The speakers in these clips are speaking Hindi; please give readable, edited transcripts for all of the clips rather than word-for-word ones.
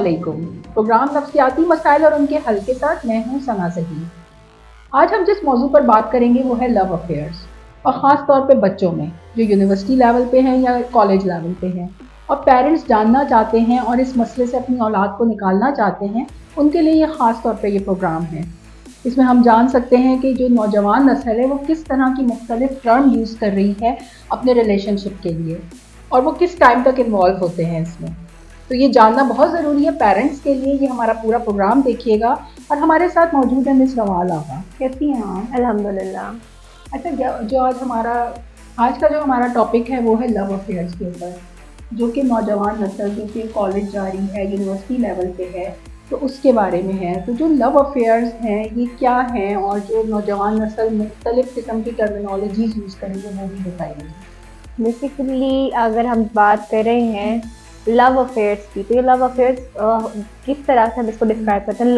अस्सलामुअलैकुम। प्रोग्राम नफ्सियाती मसाइल और उनके हल के साथ मैं हूँ सना ज़हीर। आज हम जिस मौजू पर बात करेंगे वो है लव अफेयर्स, और ख़ास तौर पे बच्चों में जो यूनिवर्सिटी लेवल पे हैं या कॉलेज लेवल पे हैं और पेरेंट्स जानना चाहते हैं और इस मसले से अपनी औलाद को निकालना चाहते हैं, उनके लिए ये ख़ास तौर पे ये प्रोग्राम है। इसमें हम जान सकते हैं कि जो नौजवान नस्ल है वो किस तरह की मुख्तलिफ टर्म यूज़ कर रही है अपने रिलेशनशिप के लिए, और वो किस टाइम तक इन्वॉल्व होते हैं इसमें। तो ये जानना बहुत ज़रूरी है पेरेंट्स के लिए। ये हमारा पूरा प्रोग्राम देखिएगा। और हमारे साथ मौजूद है मिस रवाल आगा। कैसी हैं आप? अल्हम्दुलिल्लाह। अच्छा, जो आज का जो हमारा टॉपिक है वो है लव अफेयर्स के ऊपर, जो कि नौजवान नस्ल जो कि कॉलेज जा रही है, यूनिवर्सिटी लेवल पे है, तो उसके बारे में है। तो जो लव अफेयर्स हैं ये क्या हैं, और जो नौजवान नस्ल मुख्तलिफ किस्म की टर्मिनोलॉजीज यूज़ करेंगे वो भी बताइए। बेसिकली अगर हम बात कर रहे हैं लव अफेयर्स की, तो ये लव अफेयर्स किस तरह से हम इसको डिस्क्राइब करते हैं।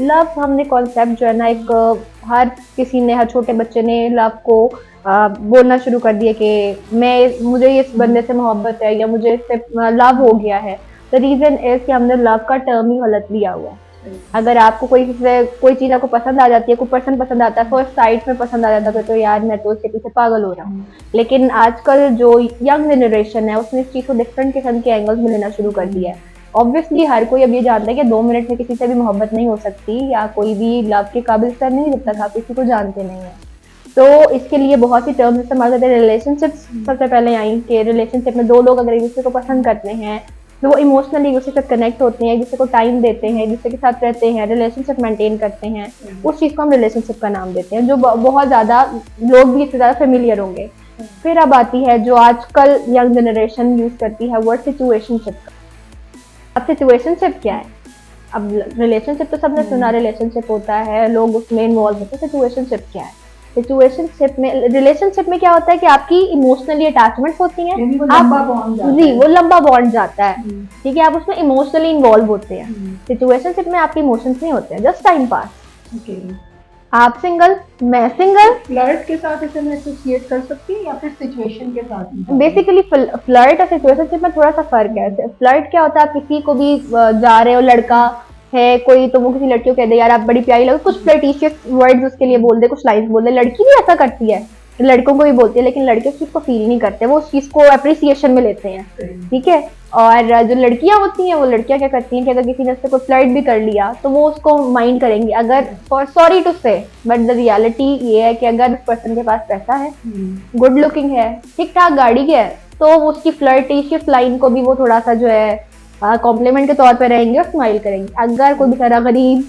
लव हमने कॉन्सेप्ट जो है ना, एक हर किसी ने, हर छोटे बच्चे ने लव को बोलना शुरू कर दिया कि मुझे इस बंदे से मोहब्बत है या मुझे इससे लव हो गया है। द रीज़न इज कि हमने लव का टर्म ही गलत लिया हुआ है। अगर आपको कोई चीज़ आपको पसंद आ जाती है, कोई पर्सन पसंद आता है, फर्स्ट साइट में पसंद आ जाता है, तो यार मैं तो उसके पीछे पागल हो रहा हूँ। लेकिन आजकल जो यंग जनरेशन है उसने इस चीज़ को डिफरेंट किस्म के एंगल्स में लेना शुरू कर दिया है। ऑब्वियसली हर कोई अब ये जानता है कि 2 मिनट में किसी से भी मोहब्बत नहीं हो सकती या कोई भी लव के काबिल सर नहीं जब तक आप किसी को जानते नहीं हैं। तो इसके लिए बहुत सी टर्म्स इस्तेमाल करते हैं। रिलेशनशिप्स सबसे पहले आई कि रिलेशनशिप में दो लोग अगर एक दूसरे को पसंद करते हैं तो वो इमोशनली एक दूसरे से कनेक्ट होते हैं, एक दूसरे को टाइम देते हैं, एक दूसरे के साथ रहते हैं, रिलेशनशिप मेंटेन करते हैं, उस चीज़ को हम रिलेशनशिप का नाम देते हैं, जो बहुत ज़्यादा लोग भी इससे ज़्यादा फेमिलियर होंगे। फिर अब आती है जो आजकल यंग जनरेशन यूज़ करती है वर्ड सिचुएशनशिप का। अब सिचुएशनशिप क्या है? अब रिलेशनशिप तो सबने सुना, रिलेशनशिप होता है, लोग उसमें इन्वॉल्व होते हैं। सिचुएशनशिप क्या है? रिलेशनशिप में क्या होता है कि आपकी इमोशनली अटैचमेंट्स होती हैं, वो लंबा बॉन्ड जाता है, ठीक है, आप उसमें इमोशनली इन्वॉल्व होते हैं। सिचुएशनशिप में आपके इमोशंस नहीं होते हैं, जस्ट टाइम पास। आप सिंगल, मैं सिंगल। फ्लर्ट के साथ इसे मैं एसोसिएट कर सकती हूँ या फिर सिचुएशन के साथ? बेसिकली फ्लर्ट और सिचुएशनशिप में थोड़ा सा फर्क है। फ्लर्ट क्या होता है, आप किसी को भी जा रहे हो, लड़का है कोई, तो वो किसी लड़की को कह दे यार आप बड़ी प्यारी लगो, कुछ फ्लर्टिशियस वर्ड्स उसके लिए बोल दे, कुछ लाइन्स बोल दे। लड़की भी ऐसा करती है, लड़कों को भी बोलती है, लेकिन लड़के उस चीज को फील नहीं करते, वो उस चीज को अप्रिसिएशन में लेते हैं, ठीक है। और जो लड़कियां होती हैं, वो लड़कियां क्या करती हैं कि अगर किसी ने उससे कोई फ्लर्ट भी कर लिया तो वो उसको माइंड करेंगी, अगर फॉर सॉरी टू से, बट द रियलिटी ये है कि अगर उस पर्सन के पास पैसा है, गुड लुकिंग है, ठीक ठाक गाड़ी है, तो वो उसकी फ्लर्टिशियस लाइन को भी वो थोड़ा सा जो है कॉम्प्लीमेंट के तौर पे रहेंगे और स्माइल करेंगे। अगर कोई बेचारा गरीब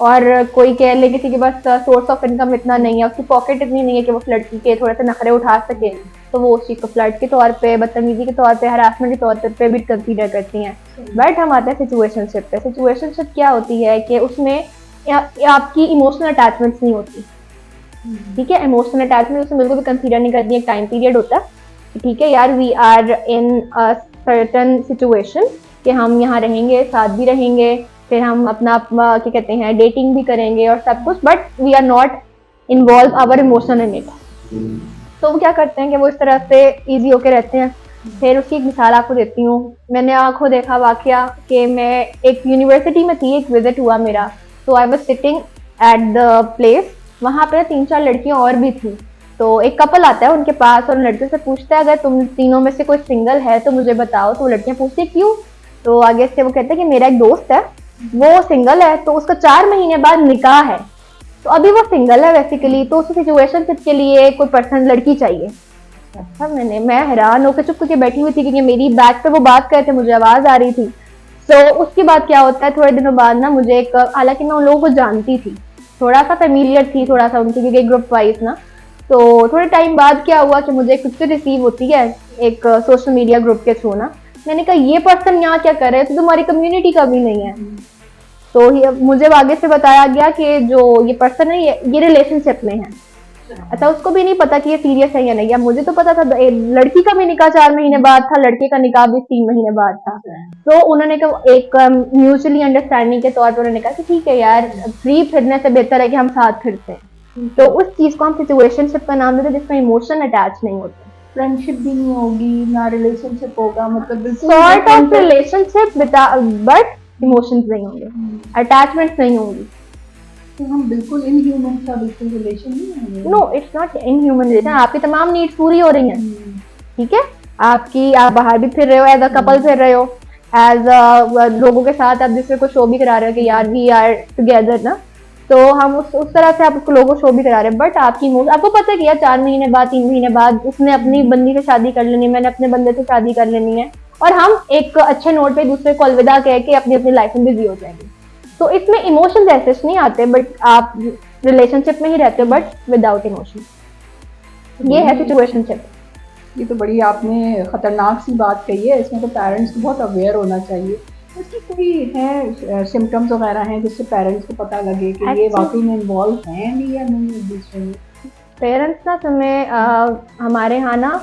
और कोई कह ले किसी के पास सोर्स ऑफ इनकम इतना नहीं है, उसकी पॉकेट इतनी नहीं है कि वो लड़की के थोड़े से नखरे उठा सके, तो वो उस चीज़ को फ्लर्ट के तौर पे, बदतमीजी के तौर पे, हरासमेंट के तौर पे भी कंसीडर करती हैं। बट हम आते हैं सिचुएशनशिप पे। सिचुएशनशिप क्या होती है कि उसमें आपकी इमोशनल अटैचमेंट्स नहीं होती, ठीक है। इमोशनल अटैचमेंट उसमें बिल्कुल भी कंसीडर नहीं करती। एक टाइम पीरियड होता है, ठीक है यार, we are in a certain situation कि हम यहाँ रहेंगे, साथ भी रहेंगे, फिर हम अपना क्या कहते हैं डेटिंग भी करेंगे और सब कुछ, but we are not involve our emotional in it. तो वो क्या करते हैं कि वो इस तरह से इजी होके रहते हैं। फिर उसकी एक मिसाल आपको देती हूँ। मैंने आंखों देखा वाकया कि मैं एक यूनिवर्सिटी में थी, एक विजिट हुआ मेरा, तो I was sitting at the place, वहाँ पे 3-4 लड़कियाँ और भी थी। तो एक कपल आता है उनके पास और लड़कियों से पूछता है अगर तुम तीनों में से कोई सिंगल है तो मुझे बताओ। तो लड़कियाँ पूछती है क्यों? तो आगे से वो कहते हैं कि मेरा एक दोस्त है, वो सिंगल है, तो उसका 4 महीने बाद निकाह है, तो अभी वो सिंगल है बेसिकली, तो उस सिचुएशनशिप के लिए कोई पर्सन लड़की चाहिए। अच्छा, मैं हैरान होकर चुप करके बैठी हुई थी क्योंकि मेरी बैक पे वो बात कर रहे थे, मुझे आवाज आ रही थी। तो उसके बाद क्या होता है, थोड़े दिनों बाद ना मुझे एक, हालांकि मैं उन लोगों को जानती थी, थोड़ा सा फेमिलियर थी थोड़ा सा उनकी, क्योंकि ग्रुप वाइज ना। तो थोड़े टाइम बाद क्या हुआ कि मुझे कुछ रिसीव होती है एक सोशल मीडिया ग्रुप के थ्रू ना। मैंने कहा ये पर्सन यहाँ क्या कर रहे हैं, तो तुम्हारी कम्युनिटी का भी नहीं है। तो मुझे आगे से बताया गया कि जो ये पर्सन है ये रिलेशनशिप में है। अच्छा, उसको भी नहीं पता कि ये सीरियस है या नहीं। अब मुझे तो पता था, लड़की का भी निकाह 4 महीने बाद था, लड़के का निकाह भी 3 महीने बाद था। तो उन्होंने एक म्यूचुअली अंडरस्टैंडिंग के तौर पर उन्होंने कहा कि ठीक है यार, फ्री फिरने से बेहतर है कि हम साथ फिरते हैं। तो उस चीज को हम सिचुएशनशिप का नाम देते हैं, जिसमें इमोशन अटैच नहीं होते। फ्रेंडशिप भी नहीं होगी ना रिलेशनशिप होगा, मतलब sort of relationship, but emotions नहीं होंगे, अटैचमेंट्स नहीं होंगी। तो हम बिल्कुल इनह्यूमन सा बिल्कुल रिलेशन नहीं होंगे। No, it's not inhuman relation, आपकी तमाम नीड्स पूरी हो रही हैं, ठीक है। आप बाहर भी फिर रहे हो, एज अ कपल फिर रहे हो, एज लोगों के साथ आप दूसरे को शो भी करा रहे हो कि यार वी आर टुगेदर ना, तो हम उस तरह से आप उसको लोगों को शो भी करा रहे हैं। बट आपकी आपको पता है कि यार 4 महीने बाद 3 महीने बाद उसने अपनी बंदी से शादी कर लेनी है, मैंने अपने बंदे से शादी कर लेनी है, और हम एक अच्छे नोट पे दूसरे को अलविदा कह के अपनी अपनी लाइफ में बिजी हो जाएंगे। तो इसमें इमोशंस ऐसे नहीं आते, बट आप रिलेशनशिप में ही रहते हो बट विदाउट इमोशन। ये है सिचुएशनशिप। ये तो बड़ी आपने खतरनाक सी बात कही है। इसमें तो पेरेंट्स को बहुत अवेयर होना चाहिए। इसकी कोई है सिम्टम्स वगैरह हैं जिससे पेरेंट्स को पता लगे कि ये वाकई में इन्वॉल्व हैं भी या नहीं एक दूसरे में? पेरेंट्स ना समय हमारे यहाँ ना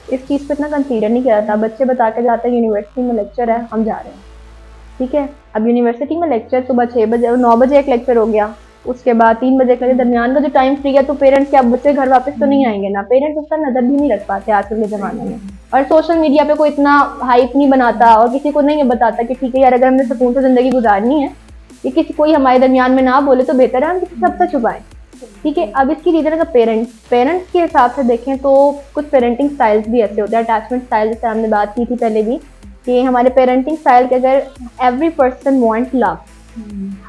इस चीज़ पे इतना कंसीडर नहीं किया जाता। बच्चे बता के जाते हैं यूनिवर्सिटी में लेक्चर है, हम जा रहे हैं, ठीक है। अब यूनिवर्सिटी में लेक्चर सुबह 6 बजे 9 बजे एक लेक्चर हो गया, उसके बाद 3 बजे के दरमियान का जो टाइम फ्री है, तो पेरेंट्स क्या बच्चे घर वापस तो नहीं आएंगे ना, पेरेंट्स उसका नजर भी नहीं रख पाते आजकल के ज़माने में। और सोशल मीडिया पे कोई इतना हाइप नहीं बनाता और किसी को नहीं बताता कि ठीक है यार, अगर हमने सुकून से ज़िंदगी गुजारनी है, ये किसी कोई हमारे दरमियान में ना बोले तो बेहतर है हम किसी सबसे छुपाएं, ठीक है। अब इसकी रीजन अगर पेरेंट्स के हिसाब से देखें तो कुछ पेरेंटिंग स्टाइल्स भी ऐसे होते हैं, अटैचमेंट स्टाइल, जैसे हमने बात की थी पहले भी कि हमारे पेरेंटिंग स्टाइल के अगर एवरी पर्सन वांट लव,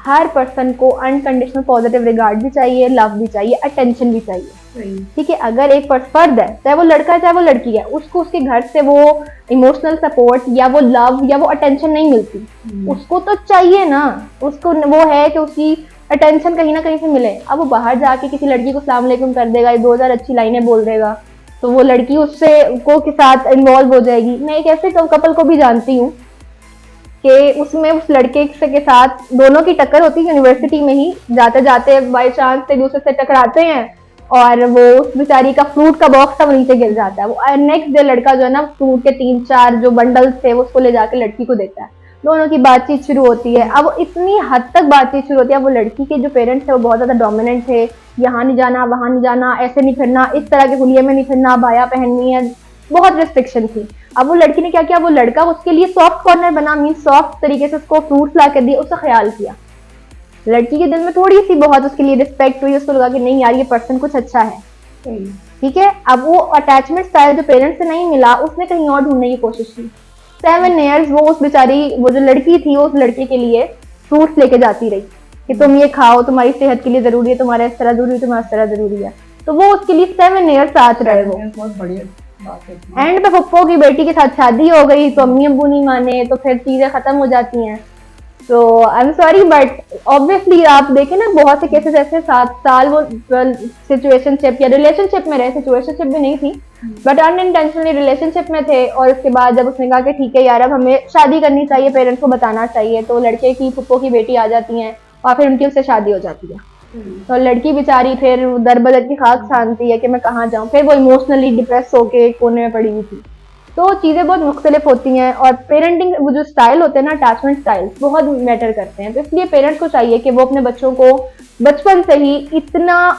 हर पर्सन को अनकंडीशनल पॉजिटिव रिगार्ड भी चाहिए, लव भी चाहिए, अटेंशन भी चाहिए, ठीक है। अगर एक फर्द है, चाहे वो लड़का है चाहे वो लड़की है, उसको उसके घर से वो इमोशनल सपोर्ट या वो लव या वो अटेंशन नहीं मिलती, उसको तो चाहिए ना, उसको वो है कि उसकी अटेंशन कहीं ना कहीं से मिले। अब वो बाहर जाके किसी लड़की को सलाम अलैकुम कर देगा, 2000 अच्छी लाइनें बोल देगा, तो वो लड़की उससे को के साथ इन्वॉल्व हो जाएगी। मैं एक ऐसे कपल को भी जानती हूँ कि उसमें उस लड़के के साथ दोनों की टक्कर होती है यूनिवर्सिटी में ही, जाते जाते बाई चांस एक दूसरे से टकराते हैं और वो उस बेचारी का फ्रूट का बॉक्स था वो नीचे गिर जाता है। वो नेक्स्ट डे लड़का जो है ना फ्रूट के 3-4 जो बंडल्स थे वो उसको ले जाकर लड़की को देता है, दोनों की बातचीत शुरू होती है। अब इतनी हद तक बातचीत शुरू होती है, वो लड़की के जो पेरेंट्स थे वो बहुत ज्यादा डोमिनेंट थे, यहाँ नहीं जाना वहां नहीं जाना, ऐसे नहीं फिरना, इस तरह के हुलिये में नहीं फिरना, बाया पहननी है, बहुत रिस्ट्रिक्शन थी। अब वो लड़की ने क्या किया, वो लड़का उसके लिए सॉफ्ट कॉर्नर बना, मीन सॉफ्ट तरीके से उसको फ्रूट्स ला कर दिए, उसका ख्याल किया। लड़की के दिल में थोड़ी सी बहुत उसके लिए रिस्पेक्ट हुई, उसको लगा कि नहीं यार ये पर्सन कुछ अच्छा है, ठीक है। अब वो अटैचमेंट स्टाइल जो पेरेंट्स से नहीं मिला, उसने कहीं और ढूंढने की कोशिश की। 7 years वो उस बेचारी, वो जो लड़की थी वो उस लड़के के लिए फ्रूट्स लेके जाती रही कि तुम ये खाओ, तुम्हारी सेहत के लिए जरूरी है, तुम्हारा इस तरह जरूरी है, तुम्हारा इस तरह जरूरी है। तो वो उसके लिए 7 years साथ रहे। वो बहुत बढ़िया बात है। एंड पे पप्पो की बेटी के साथ शादी हो गई तो अम्मी अब्बू नहीं माने, तो फिर चीजें खत्म हो जाती हैं। तो I am sorry but obviously आप देखें ना, बहुत से केसेस ऐसे 7 साल वो सिचुएशनशिप या रिलेशनशिप में रहे, सिचुएशनशिप भी नहीं थी बट अनइंटेंशनली रिलेशनशिप में थे, और उसके बाद जब उसने कहा कि ठीक है यार अब हमें शादी करनी चाहिए, पेरेंट्स को बताना चाहिए, तो लड़के की फुप्पो की बेटी आ जाती हैं और फिर उनकी उससे शादी हो जाती है। तो लड़की बेचारी फिर दर बदर की खाक छानती है कि मैं कहाँ जाऊँ, फिर वो इमोशनली डिप्रेस होके कोने में पड़ी हुई थी। तो चीज़ें बहुत मुख्तलिफ होती हैं और पेरेंटिंग वो जो स्टाइल होते हैं ना, अटैचमेंट स्टाइल बहुत मैटर करते हैं। तो इसलिए पेरेंट्स को चाहिए कि वो अपने बच्चों को बचपन से ही इतना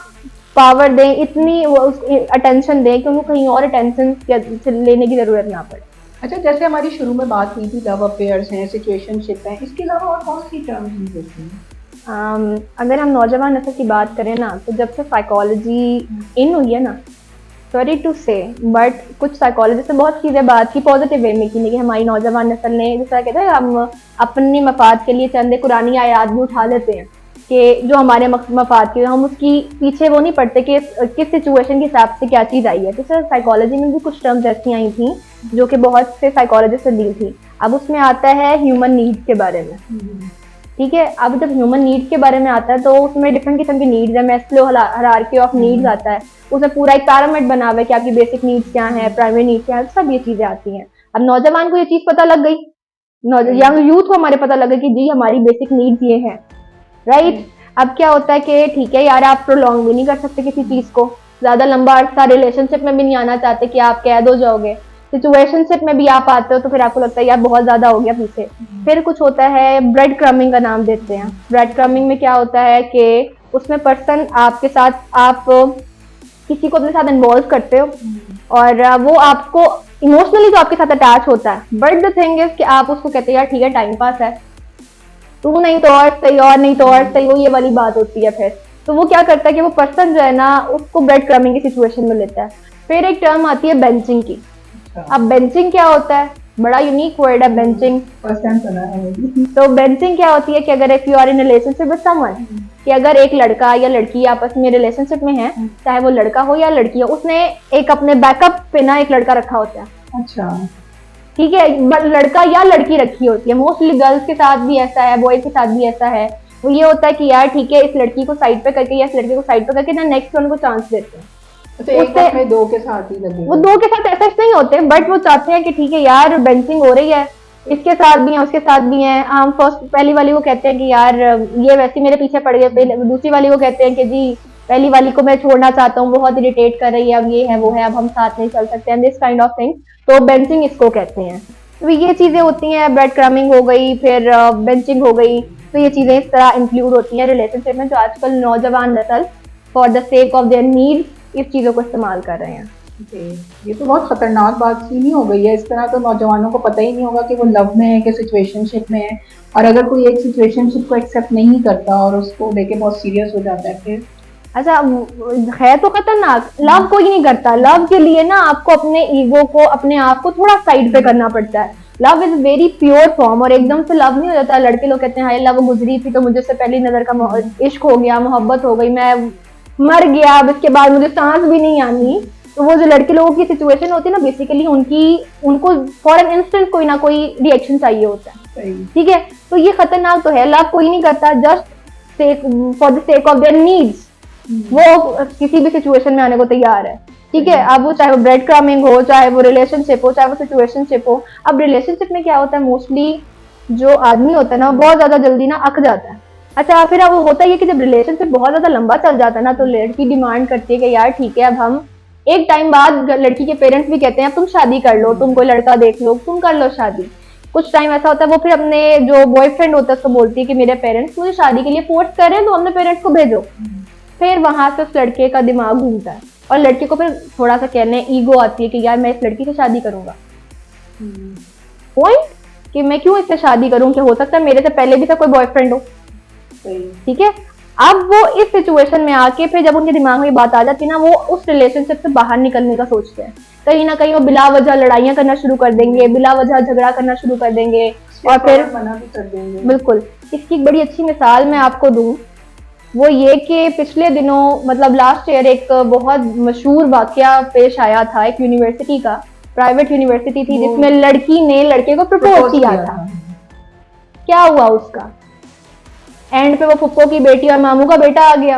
पावर दें, इतनी अटेंशन दें कि उनको कहीं और अटेंशन लेने की ज़रूरत ना पड़े। अच्छा, जैसे हमारी शुरू में बात हुई थी लव अफेयर्स हैं, सिचुएशनशिप हैं, इसके अलावा और कौन सी टर्म्स यूज होती हैं? अगर हम नौजवान नस्ल की बात करें ना, तो जब से साइकोलॉजी इन हुई है ना, सॉरी टू से बट कुछ साइकोलॉजिस्ट ने बहुत चीज़ें बात की पॉजिटिव वे में की कि हमारी नौजवान नस्ल ने, जैसा कहते हैं हम अपने मफाद के लिए चंद कुरानी आयात भी उठा लेते हैं कि जो हमारे मफाद के, हम उसकी पीछे वो नहीं पढ़ते कि किस सिचुएशन के हिसाब से क्या चीज़ आई है। तो सर साइकोलॉजी में भी कुछ टर्म्स ऐसी आई थी जो कि बहुत से साइकोलॉजिस्ट से दी थी। अब उसमें आता है ह्यूमन नीड्स के बारे में, ठीक है। अब जब ह्यूमन नीड्स के बारे में आता है तो उसमें डिफरेंट किस्म की नीड्स है, मैस्लो हायरार्की ऑफ नीड्स आता है, उसमें पूरा एक पैरामिड बना हुआ है कि आपकी बेसिक नीड्स क्या है, प्राइमरी नीड्स क्या है, सब ये चीजें आती हैं। अब नौजवान को ये चीज पता लग गई, यंग यूथ को हमारे पता लगा कि जी हमारी बेसिक नीड्स ये हैं, राइट। अब क्या होता है कि ठीक है यार, आप प्रोलॉन्ग भी नहीं कर सकते किसी चीज को, ज्यादा लंबा अरसा रिलेशनशिप में भी नहीं आना चाहते कि आप कैद हो जाओगे, सिचुएशनशिप में भी आप आते हो तो फिर आपको लगता है यार बहुत ज्यादा हो गया पीछे। फिर कुछ होता है ब्रेड क्रमिंग का नाम देते हैं। ब्रेड क्रमिंग में क्या होता है कि उसमें पर्सन आपके साथ, आप किसी को अपने साथ इन्वॉल्व करते हो और वो आपको इमोशनली तो आपके साथ अटैच होता है, बट द थिंग इज कि आप उसको कहते हैं यार ठीक है टाइम पास है, तू नहीं तो और सही, और नहीं तो और सही, वो ये वाली बात होती है। फिर तो वो क्या करता है कि वो पर्सन जो है ना उसको ब्रेड क्रमिंग की सिचुएशन में लेता है। फिर एक टर्म आती है बेंचिंग की। अब बेंचिंग क्या होता है, बड़ा यूनिक वर्ड है बेंचिंग। फर्स्ट टाइम सुना है मुझे। तो बेंचिंग क्या होती है कि अगर if you are in relationship with someone, कि अगर एक लड़का या लड़की आपस में रिलेशनशिप में है, चाहे वो लड़का हो या लड़की हो, उसने एक अपने बैकअप पे ना एक लड़का रखा होता है। अच्छा, ठीक है, लड़का या लड़की रखी होती है। मोस्टली गर्ल्स के साथ भी ऐसा है, बॉयज के साथ भी ऐसा है। वो ये होता है कि यार ठीक है, इस लड़की को साइड पे करके या इस लड़के को साइड पे करके ना नेक्स्ट वन को चांस देते हैं। तो एक बार में दो के साथ ही लगे, वो दो के साथ ऐसा नहीं होते, बट वो चाहते हैं कि ठीक है यार बेंचिंग हो रही है, इसके साथ भी है उसके साथ भी है। हम फर्स्ट पहली वाली को कहते हैं कि यार ये वैसे मेरे पीछे पड़ गए, दूसरी वाली को कहते हैं कि जी पहली वाली को मैं छोड़ना चाहता हूँ, बहुत इरिटेट कर रही है, अब ये है वो है, अब हम साथ नहीं चल सकते हैं, दिस काइंड ऑफ थिंग। तो बेंचिंग इसको कहते हैं। तो ये चीजें होती हैं, ब्रेड क्रमिंग हो गई, फिर बेंचिंग हो गई। तो ये चीजें इस तरह इंक्लूड होती हैं रिलेशनशिप में, जो आजकल नौजवान नस्ल for the sake of there needs इस चीजों को इस्तेमाल कर रहे हैं। ये तो बहुत खतरनाक बात सी नहीं हो गई है। इस तरह तो नौजवानों को पता ही नहीं होगा कि वो लव में है कि सिचुएशनशिप में है। और अगर कोई एक सिचुएशनशिप को एक्सेप्ट नहीं करता और उसको लेके बहुत सीरियस हो जाता है फिर। अच्छा, है तो खतरनाक। लव कोई नहीं करता। लव के लिए ना आपको अपने ईगो को, अपने आप को थोड़ा साइड पे करना पड़ता है। Love is very pure form, और एकदम से लव नहीं हो जाता। लड़के लोग कहते हैं हाय लव गुजरी थी तो मुझे से पहली नजर का इश्क हो गया, मोहब्बत हो गई, मैं मर गया, अब इसके बाद मुझे सांस भी नहीं आनी। तो वो जो लड़के लोगों की सिचुएशन होती है ना, बेसिकली उनको फॉर एन इंस्टेंट कोई ना कोई रिएक्शन चाहिए होता है। ठीक है, तो ये खतरनाक तो है। लव कोई नहीं करता, just for the sake of there needs वो किसी भी सिचुएशन में आने को तैयार है। ठीक है, अब वो चाहे वो ब्रेड क्रमिंग हो, चाहे वो रिलेशनशिप हो, चाहे वो सिचुएशनशिप हो। अब रिलेशनशिप में क्या होता है, मोस्टली जो आदमी होता है ना बहुत ज्यादा जल्दी ना अक जाता है। अच्छा, फिर अब होता है कि जब रिलेशनशिप बहुत ज्यादा लंबा चल जाता है ना, तो लड़की डिमांड करती है कि यार ठीक है, अब हम एक टाइम बाद, लड़की के पेरेंट्स भी कहते हैं अब तुम शादी कर लो, तुम कोई लड़का देख लो, तुम कर लो शादी। कुछ टाइम ऐसा होता है वो फिर अपने जो बॉयफ्रेंड होता है उसको बोलती है कि मेरे पेरेंट्स मुझे शादी के लिए फोर्स कर रहे हैं, तो अपने पेरेंट्स को भेजो। फिर वहां से उस लड़के का दिमाग घूमता है और लड़के को फिर थोड़ा सा कहने ईगो आती है कि यार मैं इस लड़की से शादी करूंगा। पॉइंट कि मैं क्यों इससे शादी करूं, कि हो सकता है मेरे से पहले भी था कोई बॉयफ्रेंड हो। ठीक है, अब वो इस सिचुएशन में आके फिर जब उनके दिमाग में ये बात आ जाती है ना, वो उस रिलेशनशिप से बाहर निकलने का सोचते हैं। कहीं ना कहीं वो बिला वजह लड़ाइयां करना शुरू कर देंगे, बिला वजह झगड़ा करना शुरू कर देंगे, और फिर मना भी कर देंगे। बिल्कुल। इसकी एक बड़ी अच्छी मिसाल मैं आपको दूं, वो ये कि पिछले दिनों मतलब लास्ट ईयर एक बहुत मशहूर वाकया पेश आया था, एक यूनिवर्सिटी का, प्राइवेट यूनिवर्सिटी थी जिसमें लड़की ने लड़के को प्रपोज किया था। क्या हुआ उसका, एंड पे वो फुप्पो की बेटी और मामू का बेटा आ गया।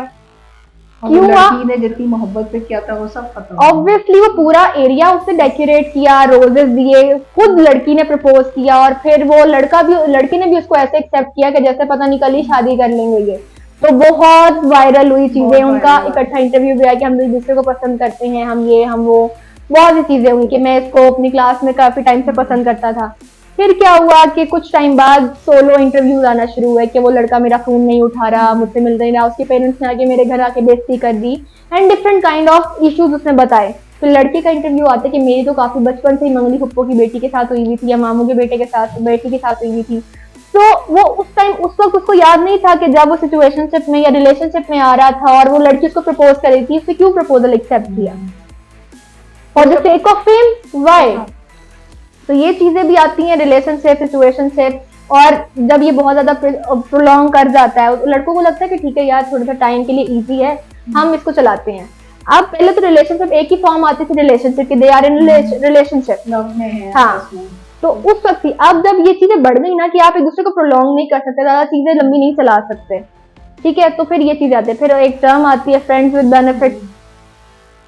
क्यों हुआ? लड़की ने जितनी मोहब्बत से किया था वो सब खत्म। ऑब्वियसली वो पूरा एरिया उससे डेकोरेट किया, रोजेस दिए, खुद लड़की ने प्रपोज किया, और फिर वो लड़के ने भी उसको ऐसे एक्सेप्ट किया कि जैसे पता नहीं कल ही शादी कर लेंगे ये। तो बहुत वायरल हुई चीजें, उनका इकट्ठा इंटरव्यू भी आया कि हम एक दूसरे को पसंद करते हैं, हम ये हम वो, बहुत सी चीजें हुई कि मैं इसको अपनी क्लास में काफी टाइम से पसंद करता था। फिर क्या हुआ कि कुछ टाइम बाद सोलो इंटरव्यूज आना शुरू हुए कि वो लड़का मेरा फोन नहीं उठा रहा, मुझसे मिल नहीं रहा, उसके पेरेंट्स ने आके मेरे घर आके बेइज्जती कर दी, and different kind of issues उसने बताए। फिर लड़के का इंटरव्यू आता है कि मेरी तो काफी बचपन से ही मंगनी फुप्पो की बेटी के साथ हुई थी, या मामू के बेटी के साथ हुई थी। तो वो उस वक्त उसको याद नहीं था कि जब वो सिचुएशनशिप में या रिलेशनशिप में आ रहा था और वो लड़की उसको प्रपोज कर रही थी, उसने क्यों प्रपोजल एक्सेप्ट किया, for the sake of fame, why. तो ये चीजें भी आती हैं रिलेशनशिप, सिचुएशनशिप, और जब ये बहुत ज्यादा प्रोलॉन्ग कर जाता है, लड़कों को लगता है कि ठीक है यार थोड़ा सा टाइम के लिए इजी है, हम इसको चलाते हैं। अब पहले तो रिलेशनशिप एक ही फॉर्म आती थी रिलेशनशिप की, दे आर इन रिलेशनशिप, हाँ। तो उस वक्त ही, अब जब ये चीजें बढ़ गई ना कि आप एक दूसरे को प्रोलॉन्ग नहीं कर सकते, ज्यादा चीजें लंबी नहीं चला सकते, ठीक है, तो फिर ये चीज आती है। फिर एक टर्म आती है फ्रेंड्स विद बेनिफिट,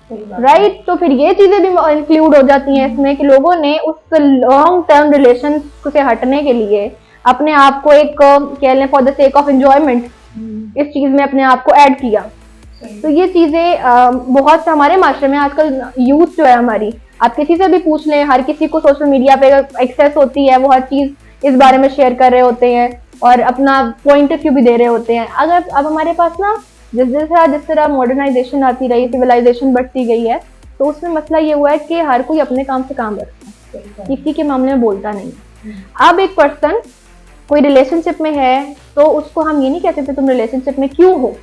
राइट। तो फिर ये चीजें भी इंक्लूड हो जाती हैं इसमें कि लोगों ने उस लॉन्ग टर्म रिलेशन से हटने के लिए अपने आप को एक कह लें for the sake of enjoyment इस चीज में अपने आप को ऐड किया। तो ये चीजें बहुत से हमारे माशरे में आजकल यूथ जो है हमारी, आप किसी से भी पूछ लें, हर किसी को सोशल मीडिया पे एक्सेस होती है, वो हर चीज इस बारे में शेयर कर रहे होते हैं और अपना पॉइंट ऑफ व्यू भी दे रहे होते हैं। अगर अब हमारे पास ना जिस तरह मॉडर्नाइजेशन आती रही, सिविलाइजेशन बढ़ती गई है, तो उसमें मसला ये हुआ है कि हर कोई अपने काम से काम रखता है, किसी के मामले में बोलता नहीं। अब एक पर्सन कोई रिलेशनशिप में है तो उसको हम ये नहीं कहते थे तुम रिलेशनशिप में क्यों हो,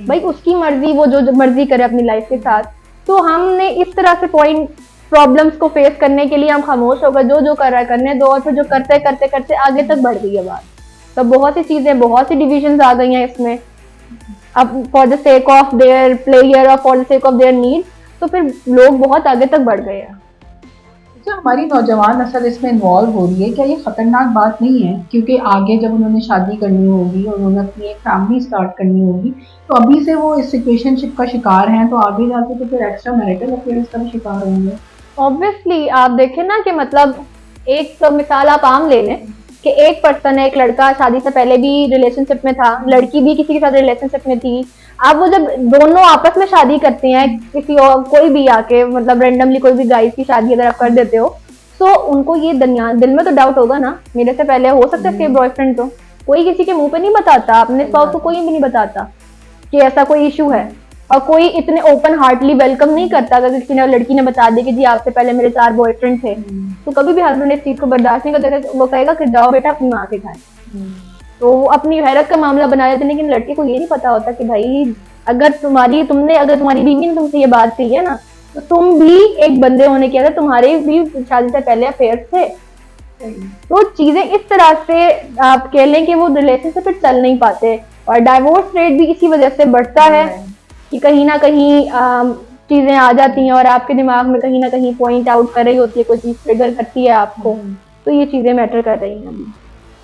भाई उसकी मर्जी, वो जो मर्जी करे अपनी लाइफ के साथ। तो हमने इस तरह से पॉइंट प्रॉब्लम्स को फेस करने के लिए हम खामोश हो गए, जो जो कर रहा है करने दो, और फिर जो करते करते करते आगे तक बढ़ गई है बात। तो बहुत सी चीजें, बहुत सी डिविजन्स आ गई हैं इसमें, अब for the sake of their player और for the sake of their need, तो फिर लोग बहुत आगे तक बढ़ गए हैं। अच्छा, हमारी नौजवान नस्ल इसमें इन्वॉल्व हो रही है, क्या ये खतरनाक बात नहीं है? क्योंकि आगे जब उन्होंने शादी करनी होगी, उन्होंने अपनी एक फैमिली स्टार्ट करनी होगी, तो अभी से वो इस सिचुएशनशिप का शिकार हैं, तो आगे जाके तो फिर एक्स्ट्रा मैरिटल अफेयर्स का भी शिकार होंगे। ऑब्वियसली आप देखें ना कि मतलब एक मिसाल आप आम ले लें कि एक पर्सन है, एक लड़का शादी से पहले भी रिलेशनशिप में था, लड़की भी किसी के साथ रिलेशनशिप में थी। अब वो जब दोनों आपस में शादी करते हैं, किसी और कोई भी आके मतलब रेंडमली कोई भी गाइस की शादी अगर आप कर देते हो, तो उनको ये दिल में तो डाउट होगा ना, मेरे से पहले हो सकता है इसके बॉयफ्रेंड, तो कोई किसी के मुंह पे नहीं बताता, अपने स्पाउस को कोई भी नहीं बताता कि ऐसा कोई इशू है, और कोई इतने ओपन हार्टली वेलकम नहीं करता। अगर किसी ने लड़की ने बता दी कि जी आपसे पहले मेरे 4 बॉयफ्रेंड थे, तो कभी भी हस्बैंड इस चीज को बर्दाश्त नहीं करता, वो कहेगा कि जाओ बेटा अपनी माँ के घर। तो वो अपनी हैरत का मामला बना देते, लेकिन लड़के को ये नहीं पता होता कि भाई अगर तुम्हारी बीवी ने तुमसे ये बात कही है ना, तो तुम भी एक बंदे होने के अंदर तुम्हारे भी शादी से पहले अफेयर थे। तो चीजें इस तरह से आप कह लें कि वो रिलेशनशिप पे चल नहीं पाते, और डाइवोर्स रेट भी इसी वजह से बढ़ता है कि कहीं ना कहीं चीजें आ जाती हैं और आपके दिमाग में कहीं ना कहीं पॉइंट आउट कर रही होती है, कोई चीज ट्रिगर करती है आपको, तो ये चीजें मैटर कर रही हैं अभी।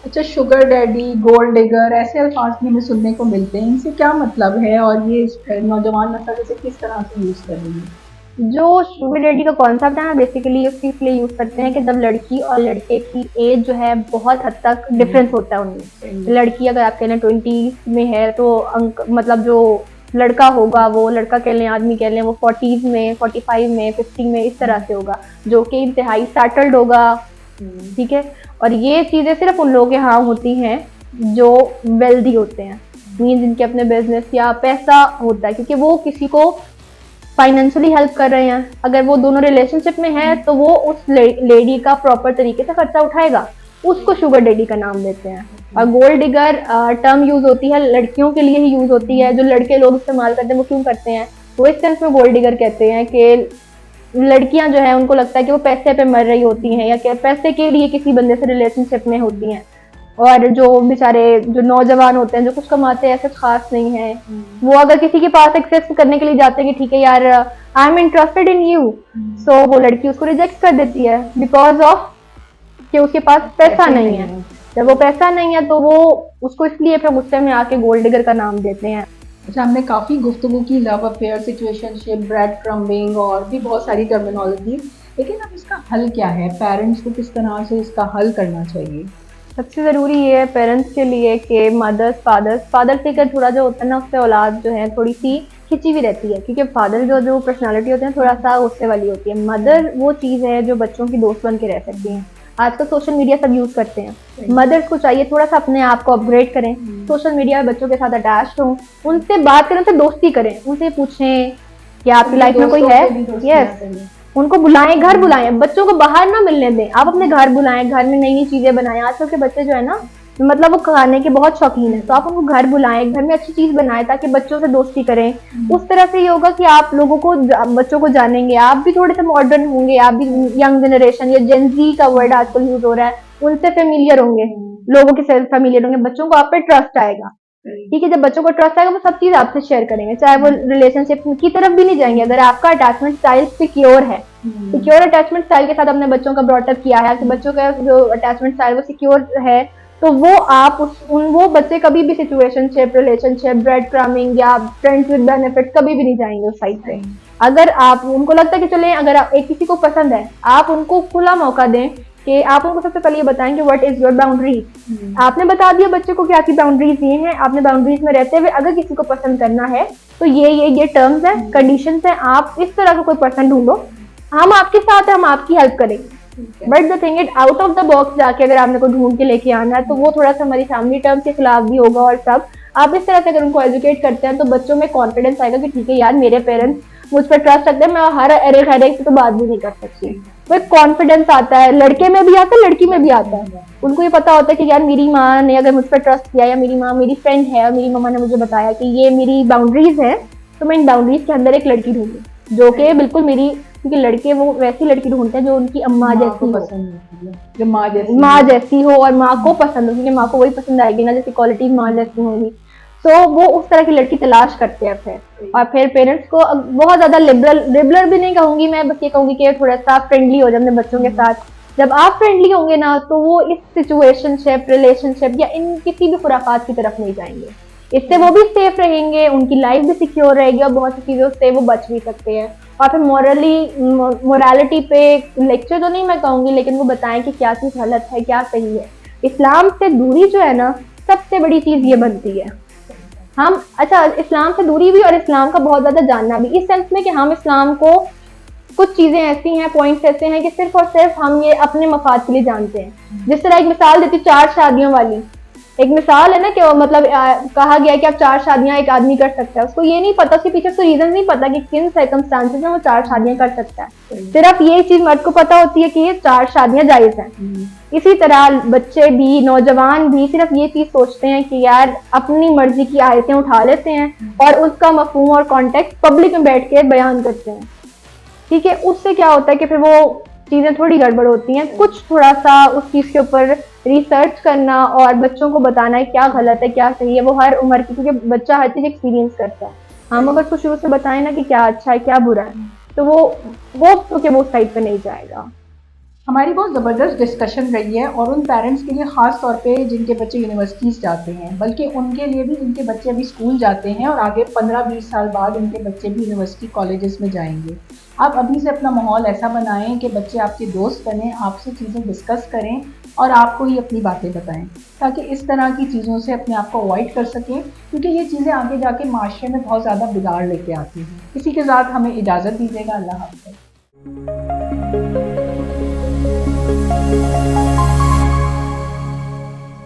अच्छा, शुगर डैडी, गोल्ड डिगर, ऐसे अल्फाज भी हमें सुनने को मिलते हैं, इनसे क्या मतलब है और ये नौजवान नस्ल इसे किस तरह से यूज कर रही है? जो शुगर डैडी का कॉन्सेप्ट है ना, बेसिकली उसकी इसलिए यूज करते हैं कि जब लड़की और लड़के की एज जो है बहुत हद तक डिफरेंस होता है उनमें। लड़की अगर आप कह लें 20 में है, तो मतलब जो लड़का होगा, वो लड़का कह लें, आदमी कह लें, वो 40s में, 45 में, 50 में, इस तरह से होगा, जो कि इंतहाई सेटल्ड होगा। ठीक है, और ये चीजें सिर्फ उन लोगों के यहाँ होती हैं जो वेल्दी होते हैं, मीन जिनके अपने बिजनेस या पैसा होता है, क्योंकि वो किसी को फाइनेंशियली हेल्प कर रहे हैं। अगर वो दोनों रिलेशनशिप में है तो वो उस लेडी का प्रॉपर तरीके से खर्चा उठाएगा, उसको शुगर डैडी का नाम देते हैं। और गोल्ड डिगर टर्म यूज होती है लड़कियों के लिए ही यूज होती है, जो लड़के लोग इस्तेमाल करते हैं वो क्यों करते हैं, वो इस सेंस में गोल्ड डिगर कहते हैं कि लड़कियां जो है उनको लगता है कि वो पैसे पे मर रही होती हैं, या क्या पैसे के लिए किसी बंदे से रिलेशनशिप में होती हैं, और जो बेचारे जो नौजवान होते हैं जो कुछ कमाते हैं ऐसा खास नहीं है, वो अगर किसी के पास एक्सेप्ट करने के लिए जाते हैं कि ठीक है यार I am interested in you, so वो लड़की उसको रिजेक्ट कर देती है बिकॉज ऑफ कि उसके पास पैसा नहीं है। जब वो पैसा नहीं है तो वो उसको इसलिए फिर गुस्से में आके गोल्ड डिगर का नाम देते हैं। अच्छा, हमने काफ़ी गुफ्तगू की love affair, situationship, bread crumbing और भी बहुत सारी टर्मिनोलॉजी, लेकिन अब इसका हल क्या है? पेरेंट्स को किस तरह से इसका हल करना चाहिए? सबसे ज़रूरी ये है पेरेंट्स के लिए कि मदर्स फादर से कर थोड़ा जो होता है ना, उससे औलाद जो है थोड़ी सी खिंची हुई रहती है, क्योंकि फादर जो पर्सनालिटी होती है थोड़ा सा गुस्से वाली होती है। मदर वो चीज़ है जो बच्चों की दोस्त बन के रह सकती हैं। आजकल सोशल मीडिया सब यूज़ करते हैं, मदर्स को चाहिए थोड़ा सा अपने आप को अपग्रेड करें, सोशल मीडिया में बच्चों के साथ अटैच हों, उनसे बात करें, उनसे दोस्ती करें, उनसे पूछें कि आपकी लाइफ में कोई है। यस, उनको बुलाएं, घर बुलाएं, बच्चों को बाहर ना मिलने दें, आप अपने घर बुलाएं, घर में नई नई चीजें बनाएं। आजकल के बच्चे जो है ना, मतलब वो खाने के बहुत शौकीन है, तो आप उनको घर बुलाएं, घर में अच्छी चीज बनाएं ताकि बच्चों से दोस्ती करें। उस तरह से ये होगा कि आप लोगों को बच्चों को जानेंगे, आप भी थोड़े से मॉडर्न होंगे, आप भी यंग जनरेशन या जेन जी का वर्ड आजकल यूज हो रहा है, उनसे फेमिलियर होंगे, लोगों के साथ फेमिलियर होंगे, बच्चों को आप पे ट्रस्ट आएगा। ठीक है, जब बच्चों को ट्रस्ट आएगा वो सब चीज आपसे शेयर करेंगे, चाहे वो रिलेशनशिप की तरफ भी नहीं जाएंगे। अगर आपका अटैचमेंट स्टाइल सिक्योर है, सिक्योर अटैचमेंट स्टाइल के साथ अपने बच्चों का ब्रॉटअप किया है, कि बच्चों का जो अटैचमेंट स्टाइल वो सिक्योर है, तो वो आप वो बच्चे कभी भी सिचुएशनशिप, रिलेशनशिप, ब्रेड क्रमिंग या फ्रेंड्स विद बेनिफिट कभी भी नहीं जाएंगे उस साइड पे। अगर आप उनको लगता है कि चले, अगर आप एक किसी को पसंद है, आप उनको खुला मौका दें कि आप उनको सबसे पहले ये बताएं कि व्हाट इज योर बाउंड्रीज। आपने बता दिया बच्चे को कि आपकी बाउंड्रीज ये हैं, आपने बाउंड्रीज में रहते हुए अगर किसी को पसंद करना है तो ये टर्म्स हैं, कंडीशंस हैं, आप इस तरह का कोई पर्सन ढूंढो, हम आपके साथ हैं, हम आपकी हेल्प करेंगे। But the thing it out of the box जाके अगर आपने को ढूंढ के लेके आना है तो वो थोड़ा सा हमारी फैमिली टर्म्स के खिलाफ भी होगा। और सब आप इस तरह से अगर उनको एजुकेट करते हैं तो बच्चों में कॉन्फिडेंस आएगा कि ठीक है यार, मेरे पेरेंट्स मुझ पर ट्रस्ट रखते हैं, मैं हर एक से तो बात भी नहीं कर सकती। वो एक कॉन्फिडेंस आता है, लड़के में भी आता है, लड़की में भी आता है। उनको ये पता होता है कि यार मेरी माँ ने अगर मुझ पर ट्रस्ट किया, या मेरी माँ मेरी फ्रेंड है और मेरी मम्मा ने मुझे बताया कि ये मेरी बाउंड्रीज है, तो मैं इन बाउंड्रीज के अंदर एक लड़की ढूंढूं जो कि बिल्कुल मेरी, क्योंकि लड़के वो वैसी लड़की ढूंढते हैं जो उनकी अम्मा जैसी हो, जो माँ जैसी हो और माँ को पसंद हो, क्योंकि माँ को वही पसंद आएगी ना जैसी क्वालिटी माँ जैसी होगी। तो वो उस तरह की लड़की तलाश करते हैं फिर। और फिर पेरेंट्स को बहुत ज्यादा लिबरल भी नहीं कहूंगी मैं, बस ये कहूंगी कि थोड़ा सा फ्रेंडली हो जाए अपने बच्चों के साथ। जब आप फ्रेंडली होंगे ना, तो वो इस सिचुएशनशिप, रिलेशनशिप या इन किसी भी खुराफात की तरफ नहीं जाएंगे। इससे वो भी सेफ रहेंगे, उनकी लाइफ भी सिक्योर रहेगी और बहुत सी चीजों से वो बच भी सकते हैं। और फिर मोरालिटी पे लेक्चर तो नहीं मैं कहूंगी, लेकिन वो बताएं कि क्या चीज गलत है क्या सही है। इस्लाम से दूरी जो है ना, सबसे बड़ी चीज ये बनती है। हम अच्छा, इस्लाम से दूरी भी और इस्लाम का बहुत ज्यादा जानना भी, इस सेंस में कि हम इस्लाम को, कुछ चीजें ऐसी हैं, पॉइंट्स ऐसे हैं कि सिर्फ और सिर्फ हम ये अपने मफाद के लिए जानते हैं। जिस तरह एक मिसाल देती 4 शादियों वाली, एक मिसाल है ना कि मतलब कहा गया है कि आप 4 शादियां एक आदमी कर सकता है, उसको ये नहीं पता, उसके पीछे उसको रीजन नहीं पता कि किन सर्कमस्टांसेस में वो 4 शादियां कर सकता है। सिर्फ ये चीज मर्द को पता होती है कि ये 4 शादियां जायज हैं। इसी तरह बच्चे भी, नौजवान भी सिर्फ ये चीज सोचते हैं कि यार अपनी मर्जी की आयतें उठा लेते हैं और उसका मफहूम और कॉन्टेक्स्ट पब्लिक में बैठ के बयान करते हैं। ठीक है, उससे क्या होता है कि फिर वो चीजें थोड़ी गड़बड़ होती हैं। कुछ थोड़ा सा उस चीज के ऊपर रिसर्च करना और बच्चों को बताना है क्या गलत है क्या सही है, वो हर उम्र की, क्योंकि बच्चा हर चीज एक्सपीरियंस करता है। हम अगर कुछ शुरू से बताएं ना कि क्या अच्छा है क्या बुरा है, तो वो क्योंकि वो साइड पे नहीं जाएगा। हमारी बहुत ज़बरदस्त डिस्कशन रही है, और उन पेरेंट्स के लिए ख़ास तौर पे जिनके बच्चे यूनिवर्सिटीज़ जाते हैं, बल्कि उनके लिए भी जिनके बच्चे अभी स्कूल जाते हैं और आगे 15-20 साल बाद उनके बच्चे भी यूनिवर्सिटी कॉलेजेस में जाएंगे। आप अभी से अपना माहौल ऐसा बनाएं कि बच्चे आपके दोस्त बने, आपसे चीज़ें डिस्कस करें और आपको ही अपनी बातें बताएं, ताकि इस तरह की चीज़ों से अपने आप को अवॉइड कर सकें, क्योंकि ये चीज़ें आगे जाके माशरे में बहुत ज़्यादा बिगाड़ लेके आती हैं। इसी के साथ हमें इजाज़त दीजिएगा। अल्लाह हाफ़िज़।